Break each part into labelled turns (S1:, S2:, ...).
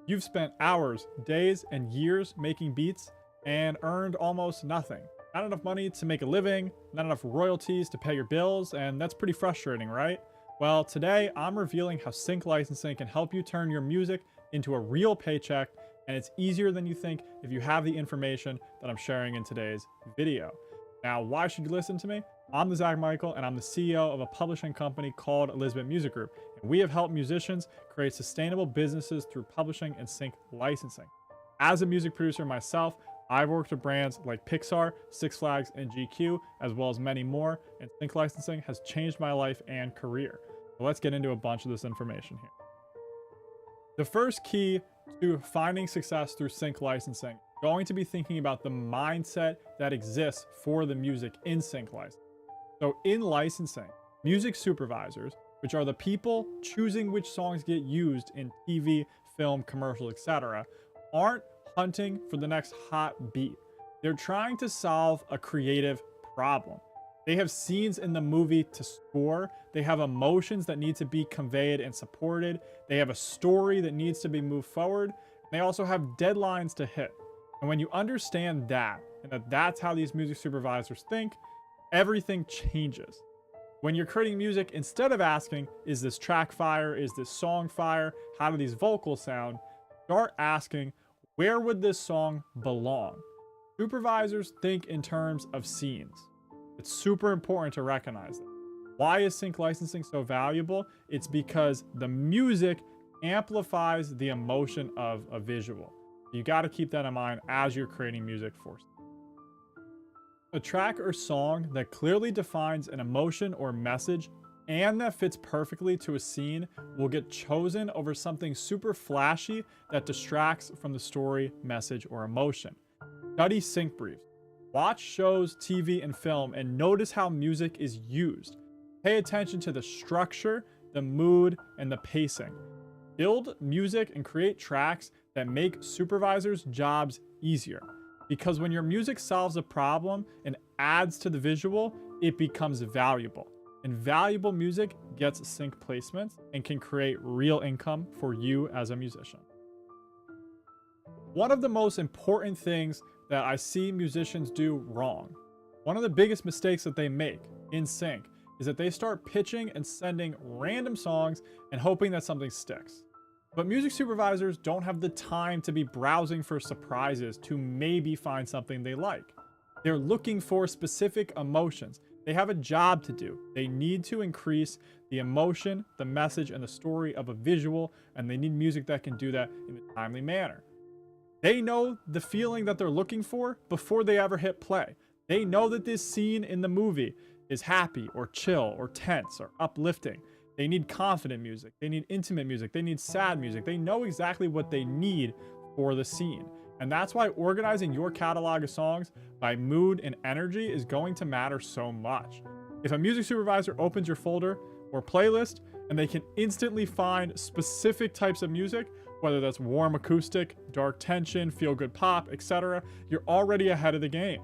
S1: You've spent hours, days, and years making beats and earned almost nothing. Not enough money to make a living, not enough royalties to pay your bills, and that's pretty frustrating, right? Well, today I'm revealing how sync licensing can help you turn your music into a real paycheck, and it's easier than you think if you have the information that I'm sharing in today's video. Now, why should you listen to me? I'm the Zach Michael, and I'm the CEO of a publishing company called Elizabeth Music Group. And we have helped musicians create sustainable businesses through publishing and sync licensing. As a music producer myself, I've worked with brands like Pixar, Six Flags, and GQ, as well as many more, and sync licensing has changed my life and career. So let's get into a bunch of this information here. The first key to finding success through sync licensing is going to be thinking about the mindset that exists for the music in sync licensing. So in licensing, music supervisors, which are the people choosing which songs get used in TV, film, commercials, etc., aren't hunting for the next hot beat. They're trying to solve a creative problem. They have scenes in the movie to score. They have emotions that need to be conveyed and supported. They have a story that needs to be moved forward. They also have deadlines to hit. And when you understand that, and that's how these music supervisors think, everything changes. When you're creating music, instead of asking, is this track fire? Is this song fire? How do these vocals sound? Start asking, where would this song belong? Supervisors think in terms of scenes. It's super important to recognize that. Why is sync licensing so valuable? It's because the music amplifies the emotion of a visual. You got to keep that in mind as you're creating music for sync. A track or song that clearly defines an emotion or message and that fits perfectly to a scene will get chosen over something super flashy that distracts from the story, message, or emotion. Study sync briefs. Watch shows, TV, and film, and notice how music is used. Pay attention to the structure, the mood, and the pacing. Build music and create tracks that make supervisors' jobs easier. Because when your music solves a problem and adds to the visual, it becomes valuable. And valuable music gets sync placements and can create real income for you as a musician. One of the most important things that I see musicians do wrong, one of the biggest mistakes that they make in sync, is that they start pitching and sending random songs and hoping that something sticks. But music supervisors don't have the time to be browsing for surprises to maybe find something they like. They're looking for specific emotions. They have a job to do. They need to increase the emotion, the message, and the story of a visual, and they need music that can do that in a timely manner. They know the feeling that they're looking for before they ever hit play. They know that this scene in the movie is happy or chill or tense or uplifting. They need confident music. They need intimate music. They need sad music. They know exactly what they need for the scene. And that's why organizing your catalog of songs by mood and energy is going to matter so much. If a music supervisor opens your folder or playlist and they can instantly find specific types of music, whether that's warm acoustic, dark tension, feel-good pop, etc., you're already ahead of the game.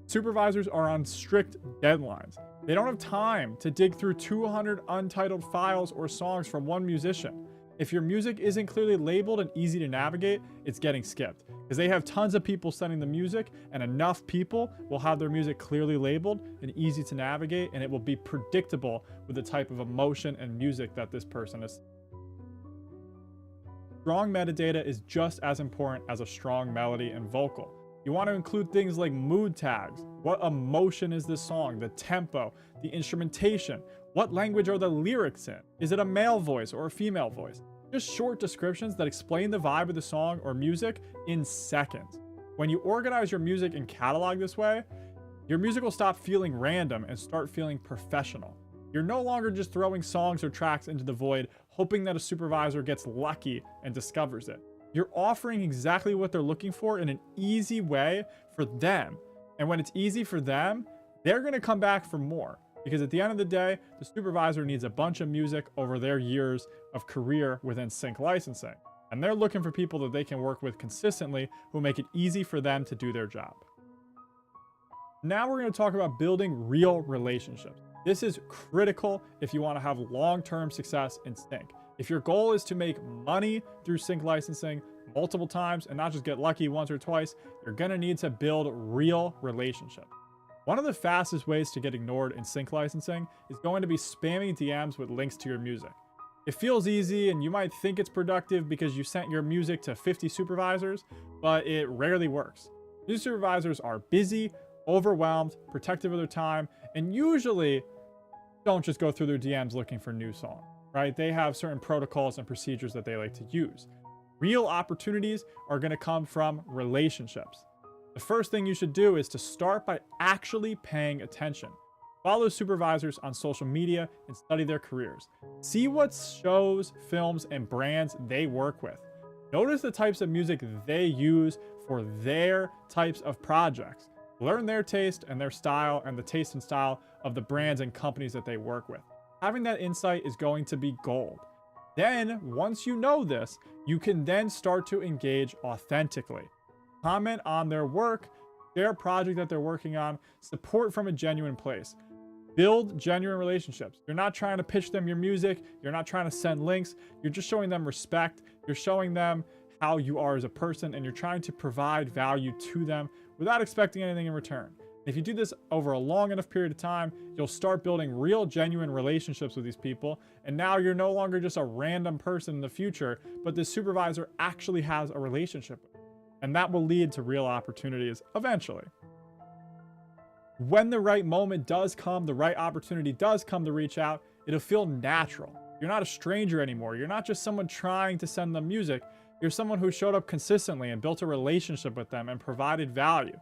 S1: Supervisors are on strict deadlines. They don't have time to dig through 200 untitled files or songs from one musician. If your music isn't clearly labeled and easy to navigate, it's getting skipped because they have tons of people sending the music, and enough people will have their music clearly labeled and easy to navigate, and it will be predictable with the type of emotion and music that this person is. Strong metadata is just as important as a strong melody and vocal. You want to include things like mood tags. What emotion is this song? The tempo, the instrumentation. What language are the lyrics in? Is it a male voice or a female voice? Just short descriptions that explain the vibe of the song or music in seconds. When you organize your music and catalog this way, your music will stop feeling random and start feeling professional. You're no longer just throwing songs or tracks into the void, hoping that a supervisor gets lucky and discovers it. You're offering exactly what they're looking for in an easy way for them. And when it's easy for them, they're going to come back for more. Because at the end of the day, the supervisor needs a bunch of music over their years of career within sync licensing. And they're looking for people that they can work with consistently who make it easy for them to do their job. Now we're going to talk about building real relationships. This is critical if you want to have long-term success in sync. If your goal is to make money through sync licensing multiple times and not just get lucky once or twice, you're going to need to build real relationships. One of the fastest ways to get ignored in sync licensing is going to be spamming DMs with links to your music. It feels easy and you might think it's productive because you sent your music to 50 supervisors, but it rarely works. These supervisors are busy, overwhelmed, protective of their time, and usually don't just go through their DMs looking for new songs, right? They have certain protocols and procedures that they like to use. Real opportunities are going to come from relationships. The first thing you should do is to start by actually paying attention. Follow supervisors on social media and study their careers. See what shows, films, and brands they work with. Notice the types of music they use for their types of projects. Learn their taste and their style and the taste and style of the brands and companies that they work with. Having that insight is going to be gold. Then, once you know this, you can then start to engage authentically. Comment on their work, their project that they're working on, support from a genuine place. Build genuine relationships. You're not trying to pitch them your music. You're not trying to send links. You're just showing them respect. You're showing them how you are as a person, and you're trying to provide value to them without expecting anything in return. If you do this over a long enough period of time, you'll start building real, genuine relationships with these people. And now you're no longer just a random person in the future, but this supervisor actually has a relationship with you. And that will lead to real opportunities eventually. When the right moment does come, the right opportunity does come to reach out, it'll feel natural. You're not a stranger anymore. You're not just someone trying to send them music. You're someone who showed up consistently and built a relationship with them and provided value.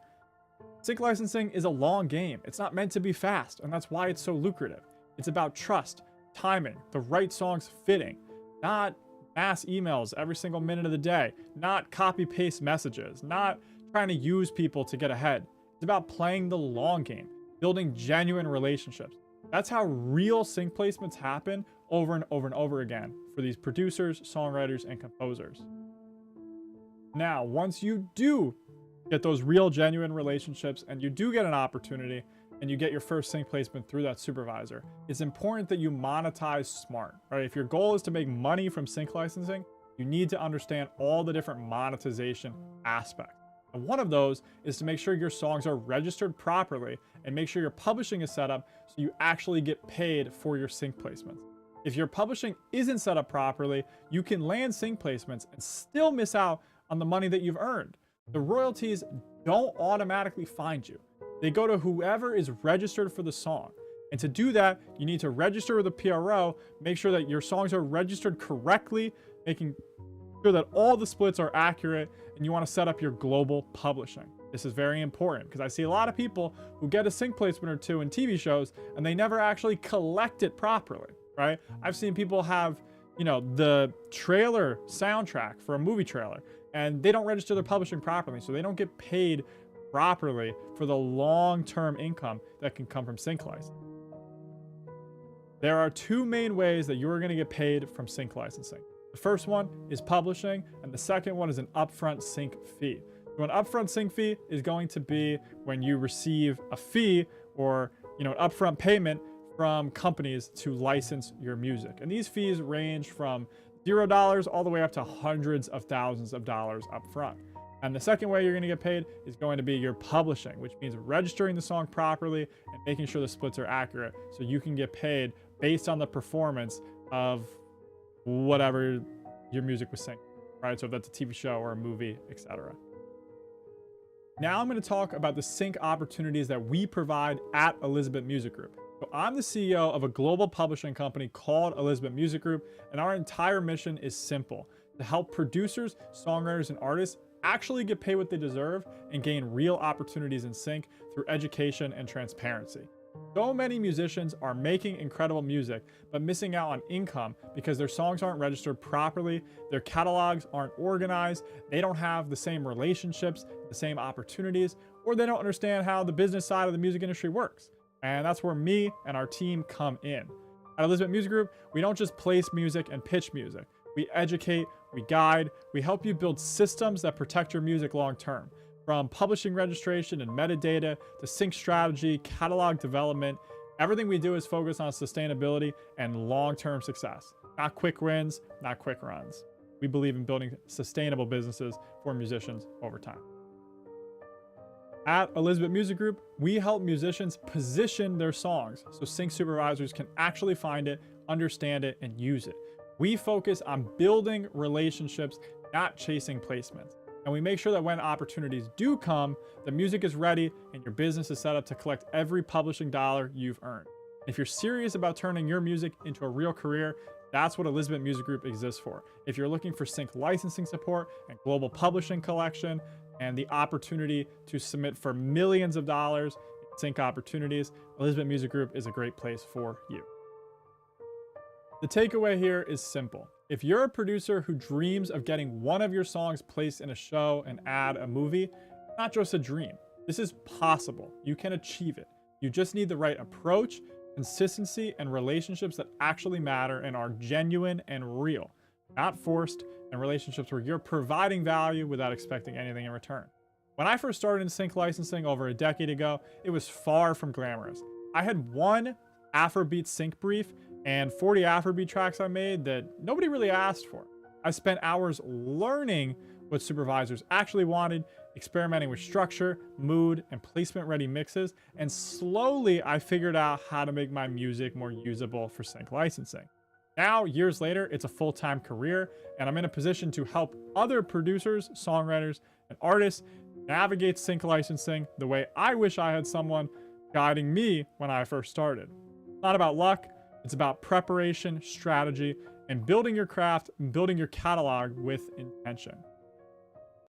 S1: Sync licensing is a long game. It's not meant to be fast, and that's why it's so lucrative. It's about trust, timing, the right songs fitting, not mass emails every single minute of the day, not copy-paste messages, not trying to use people to get ahead. It's about playing the long game, building genuine relationships. That's how real sync placements happen over and over and over again for these producers, songwriters, and composers. Now, once you do get those real, genuine relationships and you do get an opportunity and you get your first sync placement through that supervisor, it's important that you monetize smart, right? If your goal is to make money from sync licensing, you need to understand all the different monetization aspects. And one of those is to make sure your songs are registered properly and make sure your publishing is set up so you actually get paid for your sync placements. If your publishing isn't set up properly, you can land sync placements and still miss out on the money that you've earned. The royalties don't automatically find you. They go to whoever is registered for the song. And to do that, you need to register with a PRO, make sure that your songs are registered correctly, making sure that all the splits are accurate, and you want to set up your global publishing. This is very important because I see a lot of people who get a sync placement or two in TV shows and they never actually collect it properly, right? I've seen people have, the trailer soundtrack for a movie trailer and they don't register their publishing properly, so they don't get paid properly for the long-term income that can come from sync licensing. There are two main ways that you're going to get paid from sync licensing. The first one is publishing, and the second one is an upfront sync fee. So an upfront sync fee is going to be when you receive a fee or an upfront payment from companies to license your music. And these fees range from $0 all the way up to hundreds of thousands of dollars upfront. And the second way you're going to get paid is going to be your publishing, which means registering the song properly and making sure the splits are accurate so you can get paid based on the performance of whatever your music was singing, right? So if that's a TV show or a movie, etc. Now I'm going to talk about the sync opportunities that we provide at Elizabeth Music Group. So I'm the CEO of a global publishing company called Elizabeth Music Group, and our entire mission is simple: to help producers, songwriters, and artists actually get paid what they deserve and gain real opportunities in sync through education and transparency. So many musicians are making incredible music, but missing out on income because their songs aren't registered properly, their catalogs aren't organized, they don't have the same relationships, the same opportunities, or they don't understand how the business side of the music industry works. And that's where me and our team come in. At Elizabeth Music Group, we don't just place music and pitch music. We educate, we guide, we help you build systems that protect your music long term. From publishing registration and metadata to sync strategy, catalog development, everything we do is focused on sustainability and long-term success. not quick wins, not quick runs. We believe in building sustainable businesses for musicians over time. At Elizabeth Music Group, we help musicians position their songs so sync supervisors can actually find it, understand it, and use it. We focus on building relationships, not chasing placements. And we make sure that when opportunities do come, the music is ready and your business is set up to collect every publishing dollar you've earned. If you're serious about turning your music into a real career, that's what Elizabeth Music Group exists for. If you're looking for sync licensing support and global publishing collection and the opportunity to submit for millions of dollars in sync opportunities, Elizabeth Music Group is a great place for you. The takeaway here is simple. If you're a producer who dreams of getting one of your songs placed in a show, an ad, a movie, it's not just a dream. This is possible. You can achieve it. You just need the right approach, consistency, and relationships that actually matter and are genuine and real, not forced, and relationships where you're providing value without expecting anything in return. When I first started in sync licensing over a decade ago, it was far from glamorous. I had one Afrobeat sync brief and 40 Afrobeat tracks I made that nobody really asked for. I spent hours learning what supervisors actually wanted, experimenting with structure, mood, and placement-ready mixes, and slowly I figured out how to make my music more usable for sync licensing. Now, years later, it's a full-time career, and I'm in a position to help other producers, songwriters, and artists navigate sync licensing the way I wish I had someone guiding me when I first started. It's not about luck, it's about preparation, strategy, and building your craft and building your catalog with intention.